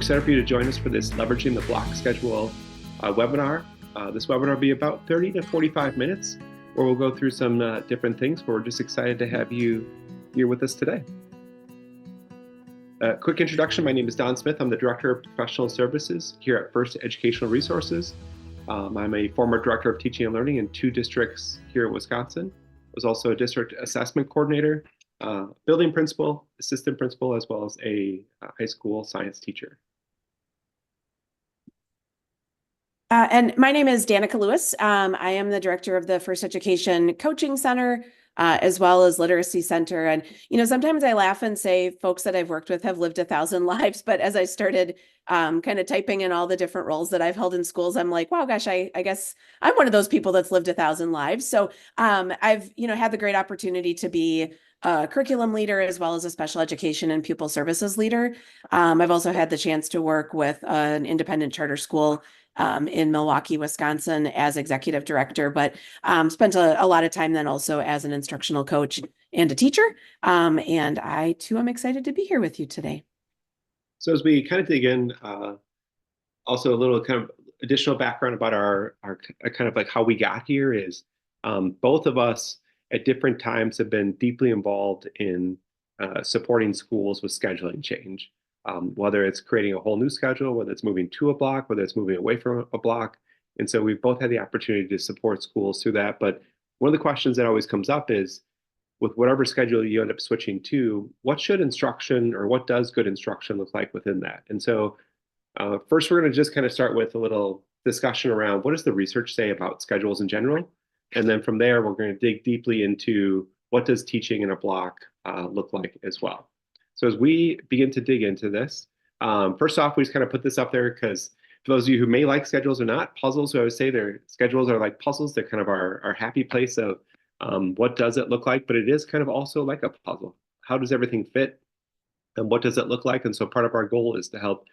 excited for you to join us for this Leveraging the Block Schedule webinar. This webinar will be about 30 to 45 minutes, where we'll go through some different things, but we're just excited to have you here with us today. Quick introduction, my name is Don Smith. I'm the Director of Professional Services here at First Educational Resources. I'm a former Director of Teaching and Learning in 2 districts here in Wisconsin. I was also a District Assessment Coordinator, building principal, assistant principal, as well as a high school science teacher. And my name is Danica Lewis. I am the director of the First Education Coaching Center, as well as Literacy Center. And, sometimes I laugh and say folks that I've worked with have lived 1,000 lives. But as I started kind of typing in all the different roles that I've held in schools, I'm like, wow, gosh, I guess I'm one of those people that's lived 1,000 lives. So I've, had the great opportunity to be a curriculum leader as well as a special education and pupil services leader. I've also had the chance to work with an independent charter school in Milwaukee, Wisconsin as executive director, but spent a lot of time then also as an instructional coach and a teacher. And I too am excited to be here with you today. So as we kind of dig in, also a little kind of additional background about our kind of like how we got here is both of us at different times have been deeply involved in supporting schools with scheduling change. Whether it's creating a whole new schedule, whether it's moving to a block, whether it's moving away from a block. And so we've both had the opportunity to support schools through that. But one of the questions that always comes up is, with whatever schedule you end up switching to, what should instruction or what does good instruction look like within that? And so first, we're going to just kind of start with a little discussion around what does the research say about schedules in general? And then from there, we're going to dig deeply into what does teaching in a block look like as well. So as we begin to dig into this, first off, we just kind of put this up there because for those of you who may like schedules or not, puzzles, so I would say their schedules are like puzzles. They're kind of our happy place of what does it look like, but it is kind of also like a puzzle. How does everything fit and what does it look like? And so part of our goal is to help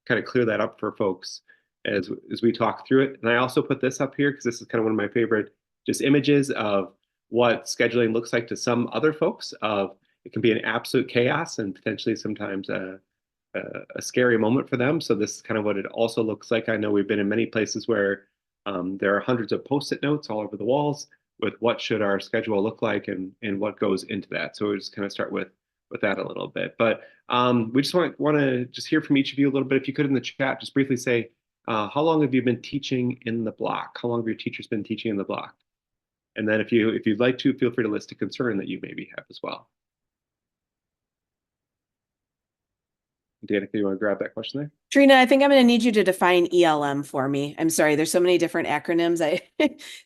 kind of clear that up for folks as we talk through it. And I also put this up here because this is kind of one of my favorite just images of what scheduling looks like to some other folks. It can be an absolute chaos and potentially sometimes a scary moment for them. So this is kind of what it also looks like. I know we've been in many places where there are hundreds of Post-it notes all over the walls with what should our schedule look like and what goes into that. So we just kind of start with that a little bit. But we just want to just hear from each of you a little bit. If you could in the chat, just briefly say, how long have you been teaching in the block? How long have your teachers been teaching in the block? And then if you'd like to, feel free to list a concern that you maybe have as well. Danica, you want to grab that question there? Trina, I think I'm going to need you to define ELM for me. I'm sorry, there's so many different acronyms.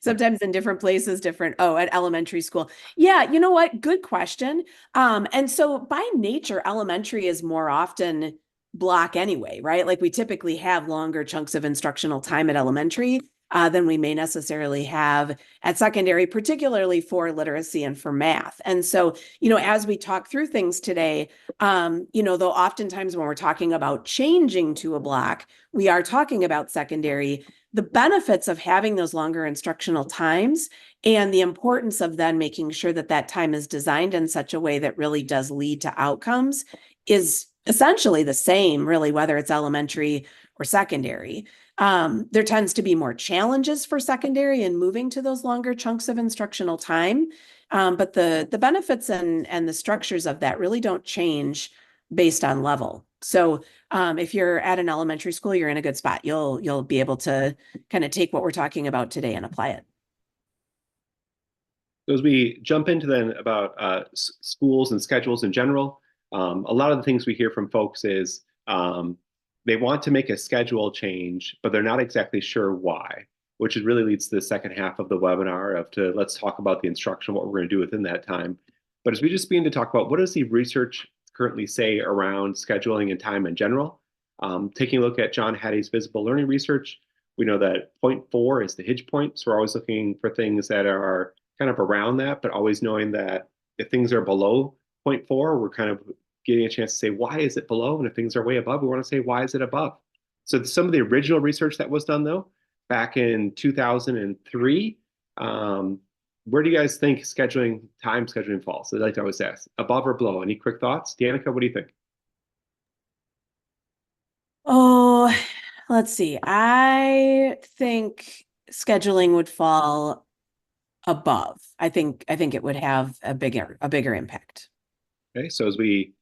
Sometimes in different places, at elementary school. Yeah, you know what? Good question. And so by nature, elementary is more often block anyway, right? Like we typically have longer chunks of instructional time at elementary than we may necessarily have at secondary, particularly for literacy and for math. And so, as we talk through things today, though oftentimes when we're talking about changing to a block, we are talking about secondary, the benefits of having those longer instructional times and the importance of then making sure that that time is designed in such a way that really does lead to outcomes is essentially the same, really, whether it's elementary or secondary. There tends to be more challenges for secondary in moving to those longer chunks of instructional time. But the benefits and the structures of that really don't change based on level. So if you're at an elementary school, you're in a good spot. You'll be able to kind of take what we're talking about today and apply it. So as we jump into then about schools and schedules in general, a lot of the things we hear from folks is they want to make a schedule change, but they're not exactly sure why, which really leads to the second half of the webinar let's talk about the instruction, what we're going to do within that time. But as we just begin to talk about what does the research currently say around scheduling and time in general, taking a look at John Hattie's visible learning research, we know that 0.4 is the hinge point. So we're always looking for things that are kind of around that, but always knowing that if things are below 0.4, we're kind of getting a chance to say, why is it below? And if things are way above, we want to say, why is it above? So some of the original research that was done, though, back in 2003, where do you guys think time scheduling falls? I'd like to always ask, above or below? Any quick thoughts? Danica, what do you think? Oh, let's see. I think scheduling would fall above. I think it would have a bigger impact. Okay, so as we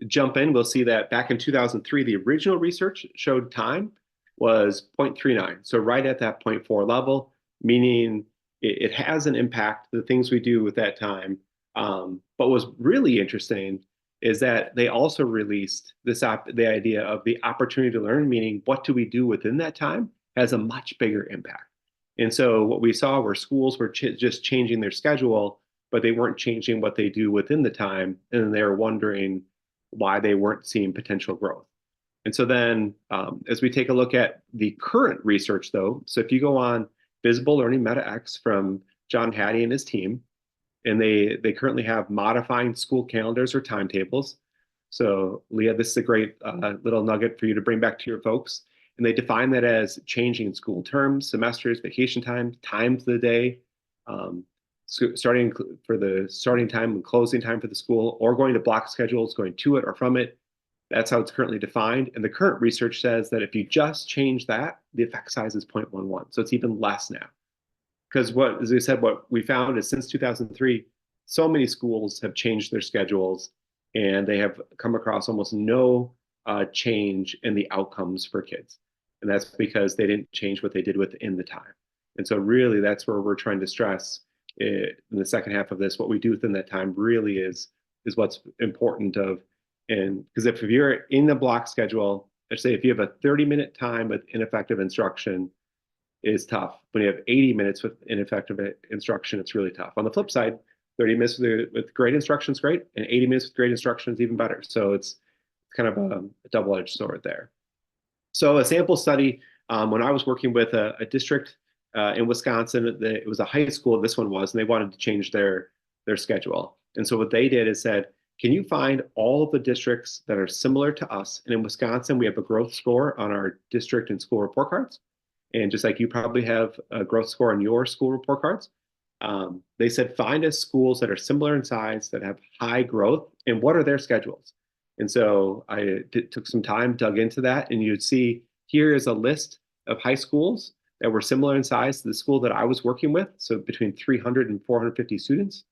jump in, we'll see that back in 2003, the original research showed time was 0.39. So right at that zero point 0.4 level, meaning it has an impact, the things we do with that time. But what's really interesting is that they also released the idea of the opportunity to learn, meaning what do we do within that time has a much bigger impact. And so what we saw were schools were just changing their schedule, but they weren't changing what they do within the time. And they were wondering why they weren't seeing potential growth. And so then, as we take a look at the current research, though, so if you go on Visible Learning MetaX from John Hattie and his team, and they currently have modifying school calendars or timetables. So, Leah, this is a great little nugget for you to bring back to your folks. And they define that as changing school terms, semesters, vacation time, times of the day, starting for the starting time and closing time for the school, or going to block schedules, going to it or from it. That's how it's currently defined. And the current research says that if you just change that, the effect size is 0.11. So it's even less now. Because as we said, what we found is since 2003, so many schools have changed their schedules and they have come across almost no change in the outcomes for kids. And that's because they didn't change what they did within the time. And so really that's where we're trying to stress in the second half of this, what we do within that time really is what's important of, and because if you're in the block schedule, let's say if you have a 30-minute time with ineffective instruction, is tough. When you have 80 minutes with ineffective instruction, it's really tough. On the flip side, 30 minutes with great instruction is great, and 80 minutes with great instruction is even better. So it's kind of a double-edged sword there. So a sample study, when I was working with a district in Wisconsin, it was a high school, this one was, and they wanted to change their schedule. And so what they did is said, can you find all of the districts that are similar to us? And in Wisconsin, we have a growth score on our district and school report cards. And just like you probably have a growth score on your school report cards, they said, find us schools that are similar in size, that have high growth, and what are their schedules? And so I took some time, dug into that, and you'd see here is a list of high schools that were similar in size to the school that I was working with, so between 300 and 450 students.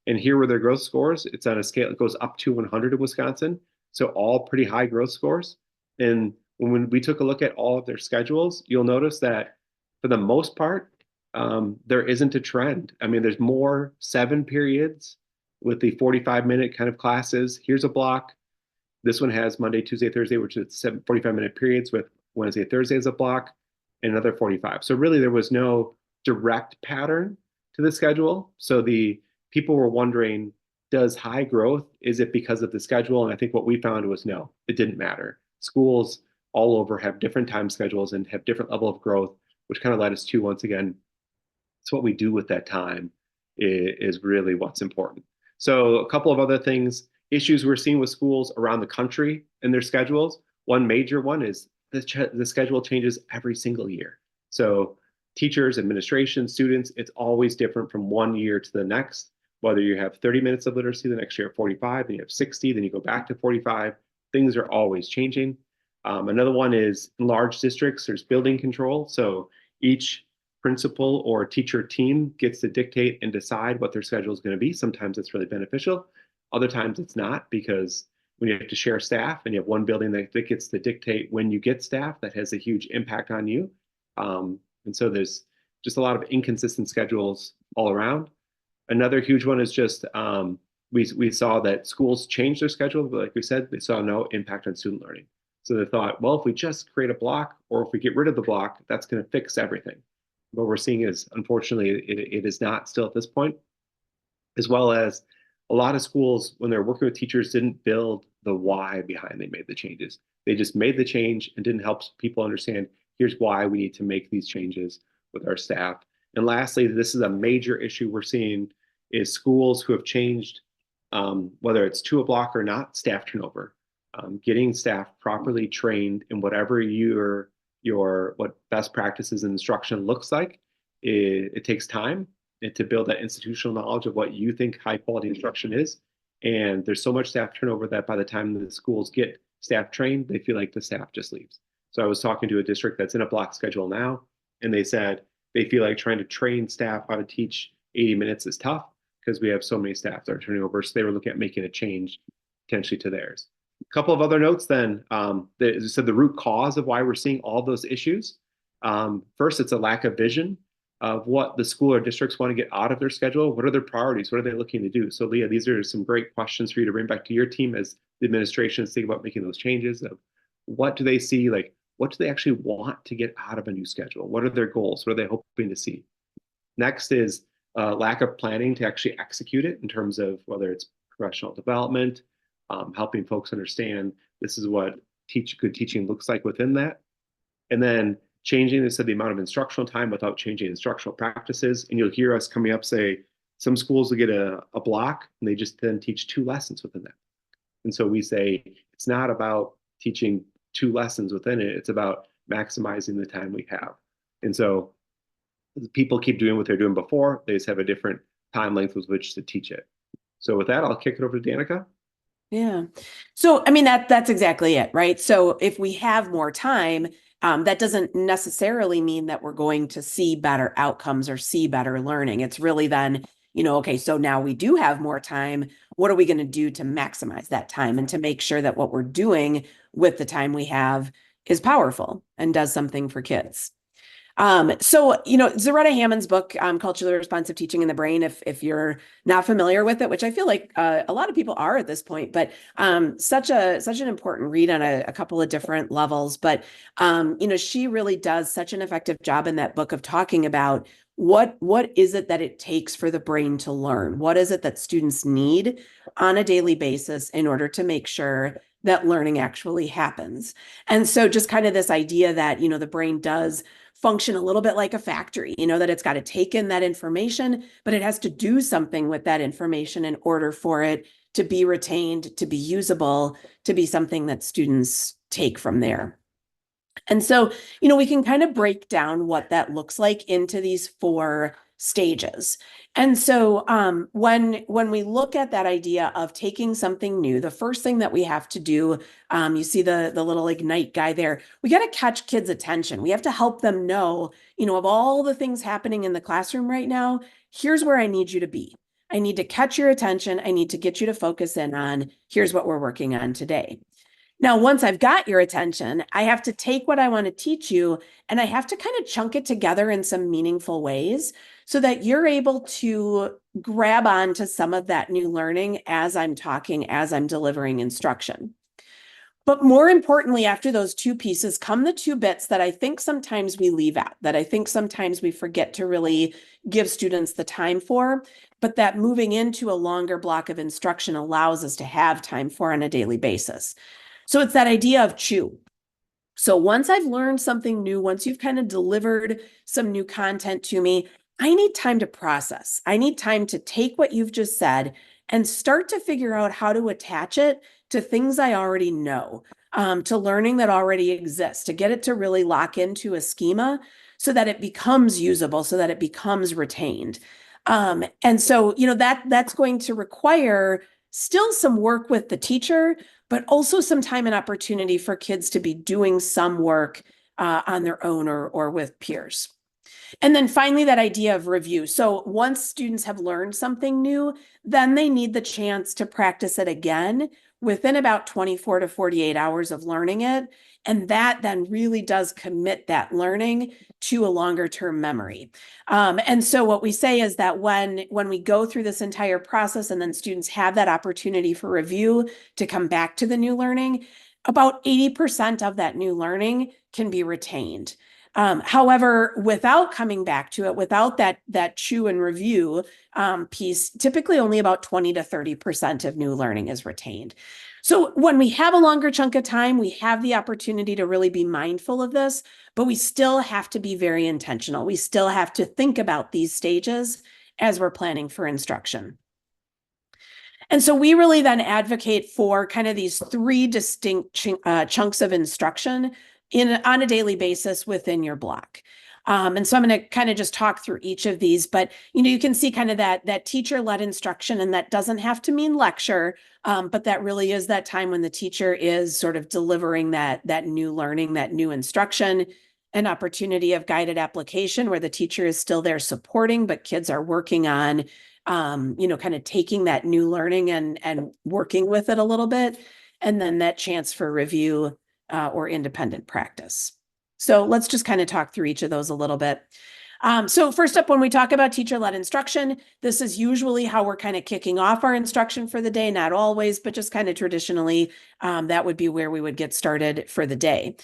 And here were their growth scores. It's on a scale that goes up to 100 in Wisconsin, so all pretty high growth scores. And when we took a look at all of their schedules, you'll notice that for the most part, there isn't a trend. I mean, there's more 7 periods with the 45-minute kind of classes. Here's a block. This one has Monday, Tuesday, Thursday, which is 7 45-minute periods with Wednesday, Thursday as a block, and another 45. So really, there was no direct pattern to the schedule. So the people were wondering, does high growth, is it because of the schedule? And I think what we found was no, it didn't matter. Schools all over have different time schedules and have different level of growth, which kind of led us to, once again, it's what we do with that time is really what's important. So a couple of other things, issues we're seeing with schools around the country and their schedules. One major one is the schedule changes every single year. So teachers, administration, students, it's always different from one year to the next. Whether you have 30 minutes of literacy, the next year 45, then you have 60, then you go back to 45. Things are always changing. Another one is in large districts, there's building control. So each principal or teacher team gets to dictate and decide what their schedule is going to be. Sometimes it's really beneficial. Other times it's not, because when you have to share staff and you have one building that gets to dictate when you get staff, that has a huge impact on you. And so there's just a lot of inconsistent schedules all around. Another huge one is just we saw that schools changed their schedule, but like we said, they saw no impact on student learning. So they thought, well, if we just create a block, or if we get rid of the block, that's going to fix everything. What we're seeing is, unfortunately, it is not still at this point, as well as a lot of schools, when they're working with teachers, didn't build the why behind they made the changes. They just made the change and didn't help people understand, here's why we need to make these changes with our staff. And lastly, this is a major issue we're seeing, is schools who have changed, whether it's to a block or not, staff turnover. Getting staff properly trained in whatever what best practices and instruction looks like. It takes time to build that institutional knowledge of what you think high quality instruction is. And there's so much staff turnover that by the time the schools get staff trained, they feel like the staff just leaves. So I was talking to a district that's in a block schedule now, and they said they feel like trying to train staff how to teach 80 minutes is tough because we have so many staff that are turning over. So they were looking at making a change potentially to theirs. A couple of other notes then. As I said, the root cause of why we're seeing all those issues. First, it's a lack of vision of what the school or districts want to get out of their schedule. What are their priorities? What are they looking to do? So Leah, these are some great questions for you to bring back to your team as the administrations think about making those changes of what do they see, like what do they actually want to get out of a new schedule? What are their goals? What are they hoping to see? Next is lack of planning to actually execute it in terms of whether it's professional development, helping folks understand this is what good teaching looks like within that. And then changing, they said, the amount of instructional time without changing instructional practices. And you'll hear us coming up say, some schools will get a block and they just then teach 2 lessons within that. And so we say, it's not about teaching 2 lessons within it, it's about maximizing the time we have. And so people keep doing what they're doing before, they just have a different time length with which to teach it. So with that, I'll kick it over to Danica. Yeah. So, I mean, that's exactly it, right? So if we have more time, that doesn't necessarily mean that we're going to see better outcomes or see better learning. It's really then, okay, so now we do have more time. What are we going to do to maximize that time and to make sure that what we're doing with the time we have is powerful and does something for kids? So, Zaretta Hammond's book, Culturally Responsive Teaching in the Brain, if you're not familiar with it, which I feel like a lot of people are at this point, but such an important read on a couple of different levels. But, she really does such an effective job in that book of talking about what is it that it takes for the brain to learn? What is it that students need on a daily basis in order to make sure that learning actually happens? And so just kind of this idea that, the brain does function a little bit like a factory, that it's got to take in that information, but it has to do something with that information in order for it to be retained, to be usable, to be something that students take from there. And so, we can kind of break down what that looks like into these 4 stages. And so when we look at that idea of taking something new, the first thing that we have to do, you see the little Ignite guy there, we got to catch kids' attention. We have to help them know, of all the things happening in the classroom right now, here's where I need you to be. I need to catch your attention. I need to get you to focus in on, here's what we're working on today. Now, once I've got your attention, I have to take what I want to teach you and I have to kind of chunk it together in some meaningful ways so that you're able to grab on to some of that new learning as I'm talking, as I'm delivering instruction. But more importantly, after those 2 pieces come the 2 bits that I think sometimes we leave out, that I think sometimes we forget to really give students the time for, but that moving into a longer block of instruction allows us to have time for on a daily basis. So it's that idea of chew. So once I've learned something new, once you've kind of delivered some new content to me, I need time to process. I need time to take what you've just said and start to figure out how to attach it to things I already know, to learning that already exists, to get it to really lock into a schema so that it becomes usable, so that it becomes retained. And so, that's going to require still some work with the teacher, but also some time and opportunity for kids to be doing some work on their own or with peers. And then finally, that idea of review. So once students have learned something new, then they need the chance to practice it again within about 24 to 48 hours of learning it. And that then really does commit that learning to a longer term memory. And so what we say is that when we go through this entire process and then students have that opportunity for review to come back to the new learning, about 80% of that new learning can be retained. However, without coming back to it, without that chew and review piece, typically only about 20 to 30% of new learning is retained. So when we have a longer chunk of time, we have the opportunity to really be mindful of this, but we still have to be very intentional. We still have to think about these stages as we're planning for instruction. And so we really then advocate for kind of these 3 distinct chunks of instruction on a daily basis within your block. And so I'm going to kind of just talk through each of these, but you can see kind of that teacher-led instruction, and that doesn't have to mean lecture, but that really is that time when the teacher is sort of delivering that new learning, that new instruction, an opportunity of guided application where the teacher is still there supporting, but kids are working on, kind of taking that new learning and working with it a little bit, and then that chance for review or independent practice. So let's just kind of talk through each of those a little bit. So first up, when we talk about teacher-led instruction, this is usually how we're kind of kicking off our instruction for the day, not always, but just kind of traditionally, that would be where we would get started for the day.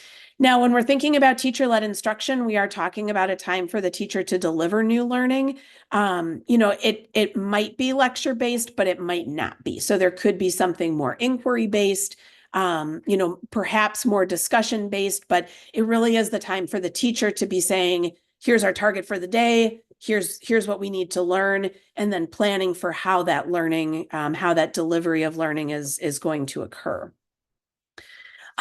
Now, when we're thinking about teacher-led instruction, we are talking about a time for the teacher to deliver new learning. It might be lecture-based, but it might not be. So there could be something more inquiry-based, perhaps more discussion-based, but it really is the time for the teacher to be saying, here's our target for the day, here's what we need to learn, and then planning for how that learning, how that delivery of learning is going to occur.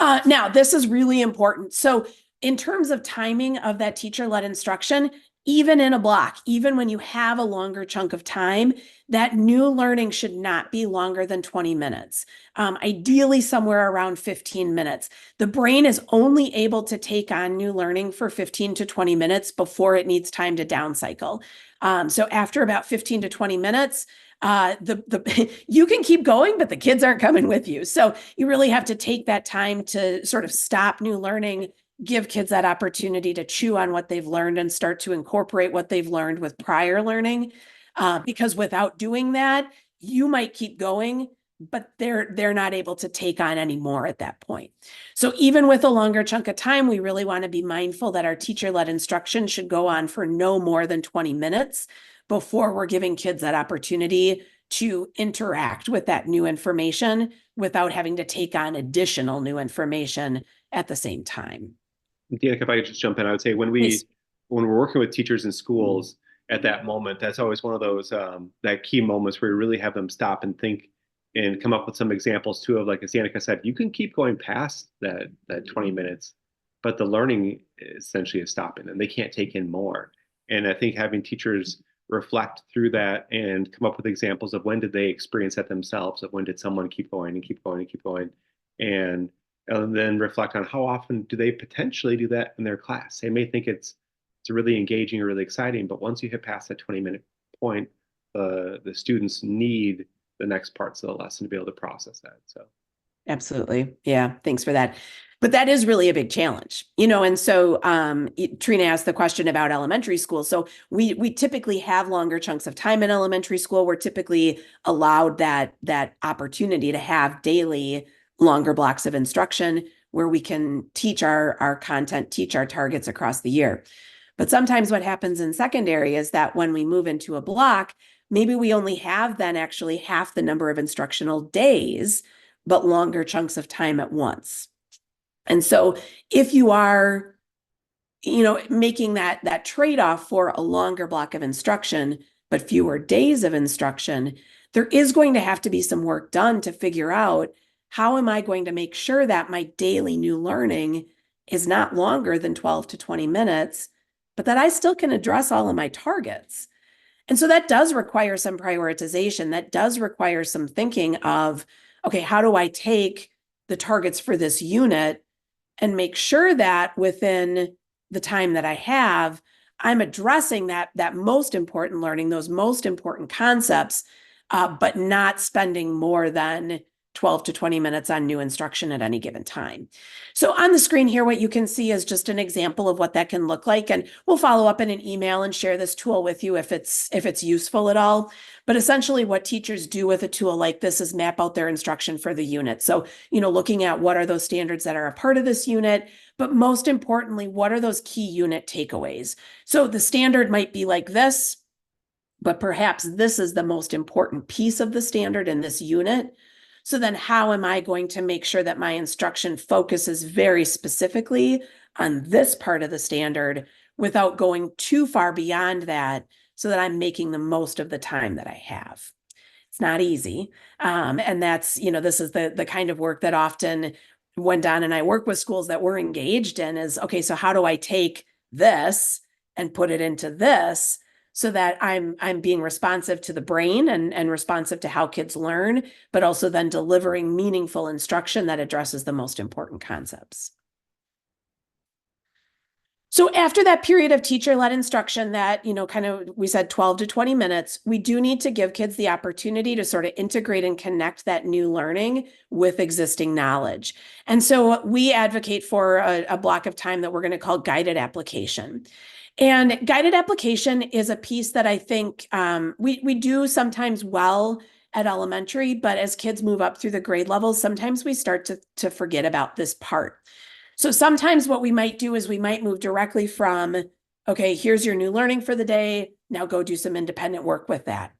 Now, this is really important. So in terms of timing of that teacher-led instruction, even in a block, even when you have a longer chunk of time, that new learning should not be longer than 20 minutes, ideally somewhere around 15 minutes. The brain is only able to take on new learning for 15 to 20 minutes before it needs time to down cycle. So after about 15 to 20 minutes, you can keep going, but the kids aren't coming with you. So you really have to take that time to sort of stop new learning, give kids that opportunity to chew on what they've learned and start to incorporate what they've learned with prior learning. Because without doing that, you might keep going, but they're not able to take on any more at that point. So even with a longer chunk of time, we really want to be mindful that our teacher-led instruction should go on for no more than 20 minutes before we're giving kids that opportunity to interact with that new information without having to take on additional new information at the same time. Danica, if I could just jump in, I would say when we're working with teachers in schools at that moment, that's always one of those that key moments where you really have them stop and think and come up with some examples too of, like as Danica said, you can keep going past that 20 minutes, but the learning essentially is stopping and they can't take in more. And I think having teachers reflect through that and come up with examples of when did they experience that themselves, of when did someone keep going and keep going and keep going, and then reflect on how often do they potentially do that in their class. They may think it's really engaging or really exciting, but once you hit past that 20-minute point, the students need the next parts of the lesson to be able to process that. So absolutely. Yeah. Thanks for that. But that is really a big challenge, and so Trina asked the question about elementary school. So we typically have longer chunks of time in elementary school. We're typically allowed that opportunity to have daily longer blocks of instruction where we can teach our content, teach our targets across the year. But sometimes what happens in secondary is that when we move into a block, maybe we only have then actually half the number of instructional days, but longer chunks of time at once. And so if you are, making that trade-off for a longer block of instruction, but fewer days of instruction, there is going to have to be some work done to figure out, how am I going to make sure that my daily new learning is not longer than 12 to 20 minutes, but that I still can address all of my targets? And so that does require some prioritization. That does require some thinking of, okay, how do I take the targets for this unit and make sure that within the time that I have, I'm addressing that most important learning, those most important concepts, but not spending more than 12 to 20 minutes on new instruction at any given time. So on the screen here, what you can see is just an example of what that can look like. And we'll follow up in an email and share this tool with you if it's useful at all. But essentially what teachers do with a tool like this is map out their instruction for the unit. So, looking at what are those standards that are a part of this unit, but most importantly, what are those key unit takeaways? So the standard might be like this, but perhaps this is the most important piece of the standard in this unit. So then how am I going to make sure that my instruction focuses very specifically on this part of the standard without going too far beyond that, so that I'm making the most of the time that I have? It's not easy. And that's, this is the kind of work that often when Don and I work with schools that we're engaged in is, okay, so how do I take this and put it into this so that I'm being responsive to the brain and responsive to how kids learn, but also then delivering meaningful instruction that addresses the most important concepts. So after that period of teacher-led instruction that, kind of we said 12 to 20 minutes, we do need to give kids the opportunity to sort of integrate and connect that new learning with existing knowledge. And so we advocate for a block of time that we're going to call guided application. And guided application is a piece that I think we do sometimes well at elementary, but as kids move up through the grade levels, sometimes we start to forget about this part. So sometimes what we might do is we might move directly from, okay, here's your new learning for the day. Now go do some independent work with that.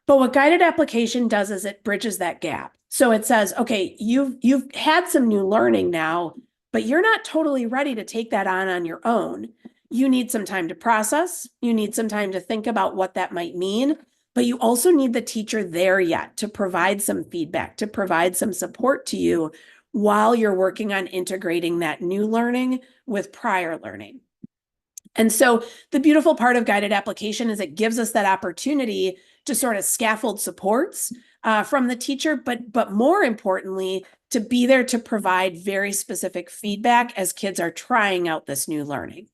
But what guided application does is it bridges that gap. So it says, okay, you've had some new learning now, but you're not totally ready to take that on your own. You need some time to process. You need some time to think about what that might mean, but you also need the teacher there yet to provide some feedback, to provide some support to you while you're working on integrating that new learning with prior learning. And so the beautiful part of guided application is it gives us that opportunity to sort of scaffold supports from the teacher, but more importantly, to be there to provide very specific feedback as kids are trying out this new learning.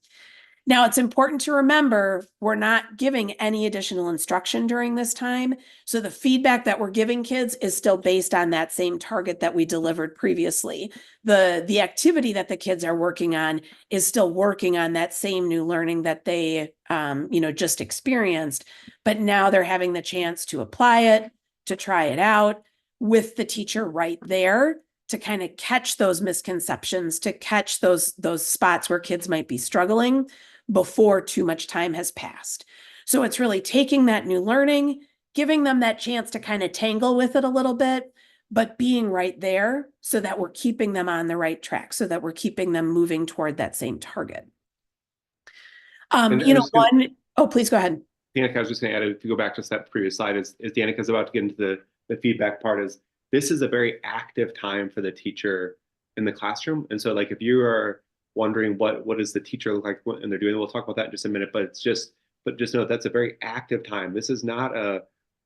Now, it's important to remember we're not giving any additional instruction during this time. So the feedback that we're giving kids is still based on that same target that we delivered previously. The activity that the kids are working on is still working on that same new learning that they just experienced, but now they're having the chance to apply it, to try it out with the teacher right there to kind of catch those misconceptions, to catch those spots where kids might be struggling before too much time has passed. So it's really taking that new learning, giving them that chance to kind of tangle with it a little bit, but being right there so that we're keeping them on the right track, so that we're keeping them moving toward that same target. Please go ahead. Danica, I was just going to add, if you go back to that previous slide, as Danica's about to get into the feedback part, is this is a very active time for the teacher in the classroom. And so like if you are wondering what does the teacher look like when they're doing it, we'll talk about that in just a minute, but just know that's a very active time. This is not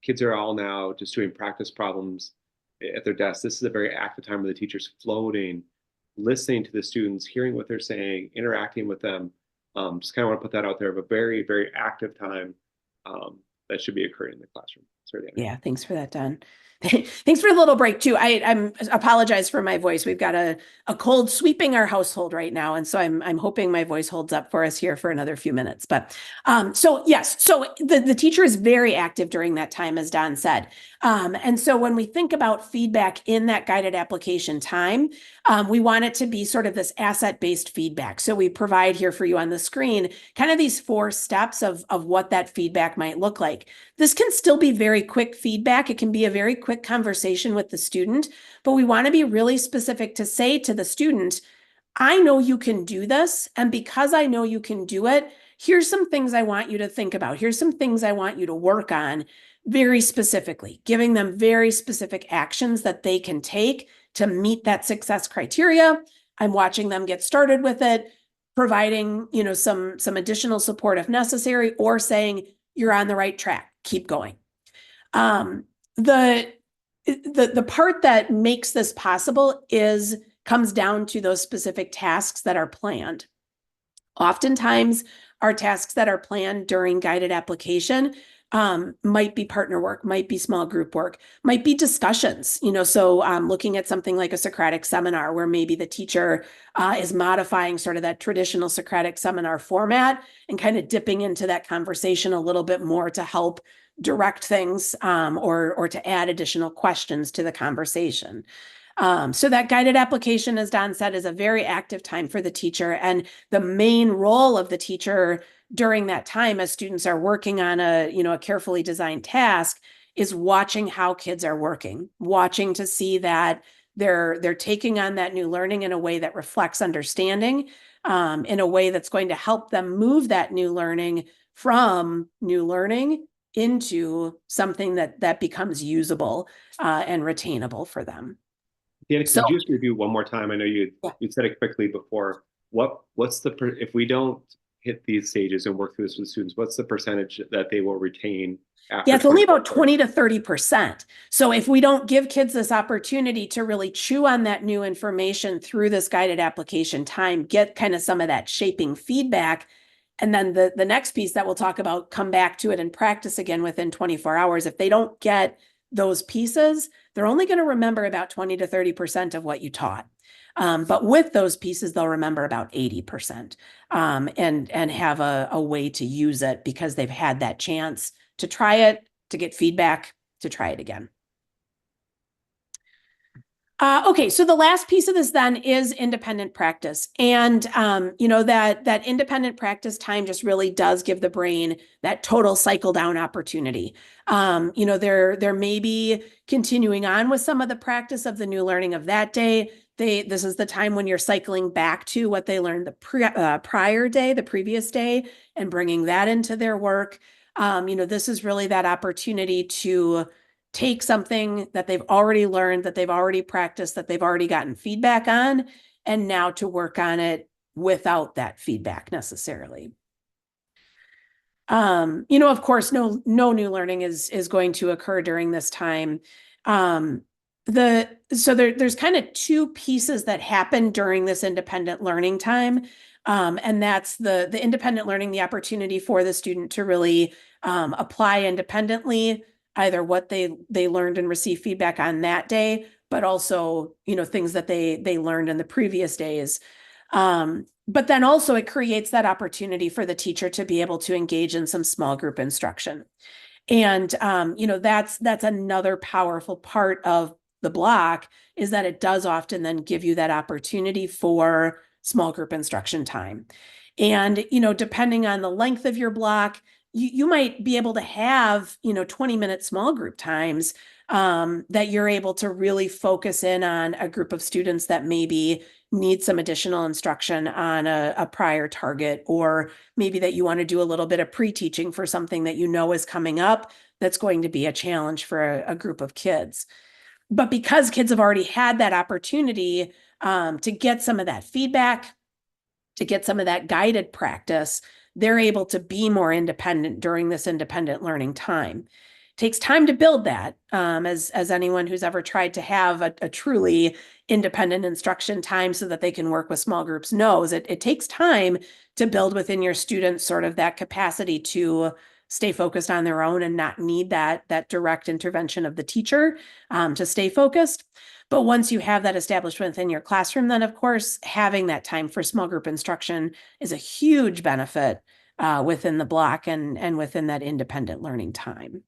kids are all now just doing practice problems at their desks. This is a very active time where the teacher's floating, listening to the students, hearing what they're saying, interacting with them. Just kind of want to put that out there of a very, very active time that should be occurring in the classroom. Sorry, Danica. Yeah, thanks for that, Don. Thanks for the little break too. I apologize for my voice. We've got a cold sweeping our household right now, and so I'm hoping my voice holds up for us here for another few minutes. But so the teacher is very active during that time, as Don said. And so when we think about feedback in that guided application time, we want it to be sort of this asset-based feedback. So we provide here for you on the screen kind of these 4 steps of what that feedback might look like. This can still be very quick feedback. It can be a very quick conversation with the student, but we want to be really specific to say to the student, I know you can do this, and because I know you can do it, here's some things I want you to think about. Here's some things I want you to work on very specifically, giving them very specific actions that they can take to meet that success criteria. I'm watching them get started with it, providing, some additional support if necessary, or saying, you're on the right track, keep going. The part that makes this possible comes down to those specific tasks that are planned. Oftentimes, our tasks that are planned during guided application might be partner work, might be small group work, might be discussions, so looking at something like a Socratic seminar where maybe the teacher is modifying sort of that traditional Socratic seminar format and kind of dipping into that conversation a little bit more to help direct things or to add additional questions to the conversation. So that guided application, as Don said, is a very active time for the teacher, and the main role of the teacher during that time as students are working on a carefully designed task is watching how kids are working, watching to see that they're taking on that new learning in a way that reflects understanding, in a way that's going to help them move that new learning from new learning into something that becomes usable and retainable for them. Danica, could you just review one more time? I know you said it quickly before. If we don't hit these stages and work through this with students, what's the percentage that they will retain Yeah, after it's only 24 about hours? 20 to 30%. So if we don't give kids this opportunity to really chew on that new information through this guided application time, get kind of some of that shaping feedback, and then the next piece that we'll talk about, come back to it and practice again within 24 hours. If they don't get those pieces, they're only going to remember about 20 to 30% of what you taught. But with those pieces, they'll remember about 80%, and have a way to use it because they've had that chance to try it, to get feedback, to try it again. Okay, so the last piece of this then is independent practice. And, that independent practice time just really does give the brain that total cycle down opportunity. There may be continuing on with some of the practice of the new learning of that day. This is the time when you're cycling back to what they learned the prior day, the previous day, and bringing that into their work. This is really that opportunity to take something that they've already learned, that they've already practiced, that they've already gotten feedback on, and now to work on it without that feedback necessarily. Of course, no new learning is going to occur during this time. There's kind of two pieces that happen during this independent learning time. And that's the independent learning, the opportunity for the student to really apply independently, either what they learned and receive feedback on that day, but also, things that they learned in the previous days. But then also it creates that opportunity for the teacher to be able to engage in some small group instruction. And, that's another powerful part of the block, is that it does often then give you that opportunity for small group instruction time. And, depending on the length of your block, you might be able to have, 20-minute small group times that you're able to really focus in on a group of students that maybe need some additional instruction on a prior target, or maybe that you want to do a little bit of pre-teaching for something that is coming up that's going to be a challenge for a group of kids. But because kids have already had that opportunity to get some of that feedback, to get some of that guided practice, they're able to be more independent during this independent learning time. It takes time to build that, as anyone who's ever tried to have a truly independent instruction time so that they can work with small groups knows. It takes time to build within your students sort of that capacity to stay focused on their own and not need that direct intervention of the teacher to stay focused. But once you have that established within your classroom, then of course, having that time for small group instruction is a huge benefit within the block and within that independent learning time.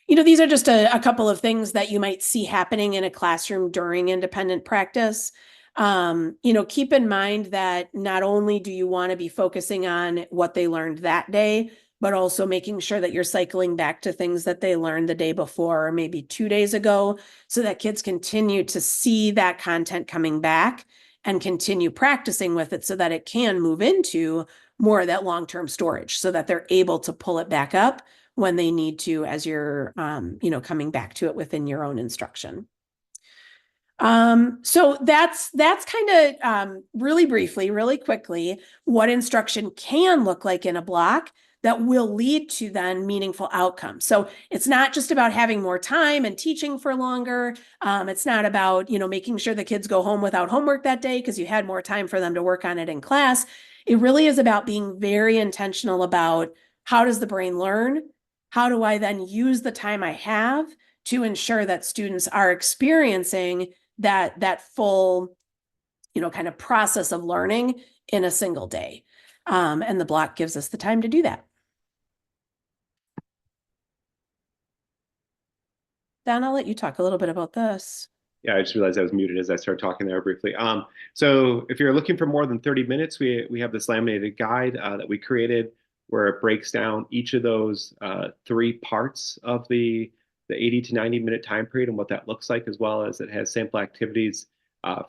These are just a couple of things that you might see happening in a classroom during independent practice. Keep in mind that not only do you want to be focusing on what they learned that day, but also making sure that you're cycling back to things that they learned the day before or maybe 2 days ago, so that kids continue to see that content coming back and continue practicing with it so that it can move into more of that long-term storage, so that they're able to pull it back up when they need to, as you're, coming back to it within your own instruction. So that's kind of really briefly, really quickly, what instruction can look like in a block that will lead to then meaningful outcomes. So it's not just about having more time and teaching for longer. It's not about, making sure the kids go home without homework that day because you had more time for them to work on it in class. It really is about being very intentional about, how does the brain learn? How do I then use the time I have to ensure that students are experiencing that full, kind of process of learning in a single day. And the block gives us the time to do that. Don, I'll let you talk a little bit about this. Yeah, I just realized I was muted as I started talking there briefly. So if you're looking for more than 30 minutes, we have this laminated guide that we created, where it breaks down each of those 3 parts of the 80 to 90-minute time period and what that looks like, as well as it has sample activities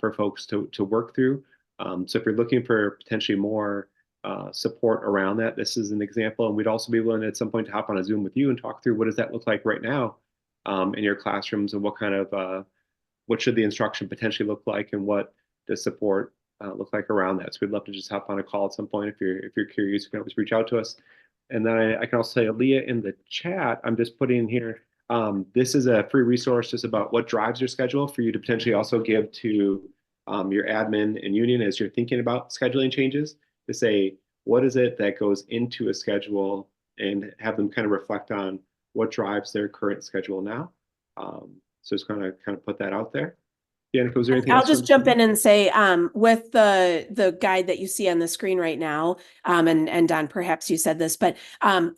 for folks to work through. So if you're looking for potentially more support around that, this is an example. And we'd also be willing at some point to hop on a Zoom with you and talk through, what does that look like right now in your classrooms, and what kind of what should the instruction potentially look like, and what does support look like around that. So we'd love to just hop on a call at some point. If you're curious, you can always reach out to us. And then I can also say, Aaliyah, in the chat, I'm just putting in here, this is a free resource just about what drives your schedule for you to potentially also give to your admin and union as you're thinking about scheduling changes, to say, what is it that goes into a schedule, and have them kind of reflect on what drives their current schedule now. So just kind of put that out there. Danica, was there anything I'll else? just jump in and say, with the guide that you see on the screen right now, and Don, perhaps you said this, but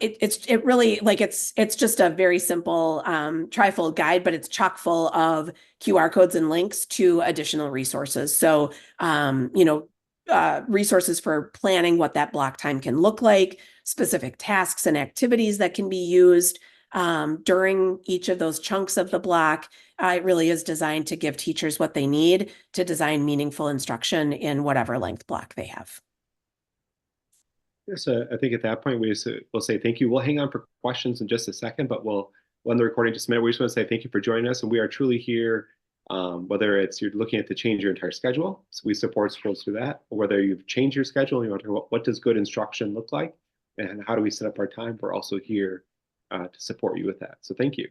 it really, like, it's just a very simple trifold guide, but it's chock full of QR codes and links to additional resources. So resources for planning what that block time can look like, specific tasks and activities that can be used during each of those chunks of the block. It really is designed to give teachers what they need to design meaningful instruction in whatever length block they have. Yes, I think at that point we'll say thank you. We'll hang on for questions in just a second, but we'll end the recording just a minute. We just want to say thank you for joining us, and we are truly here. Whether it's you're looking to change your entire schedule, so we support schools through that, or whether you've changed your schedule and you want to talk about what does good instruction look like and how do we set up our time, we're also here to support you with that. So thank you.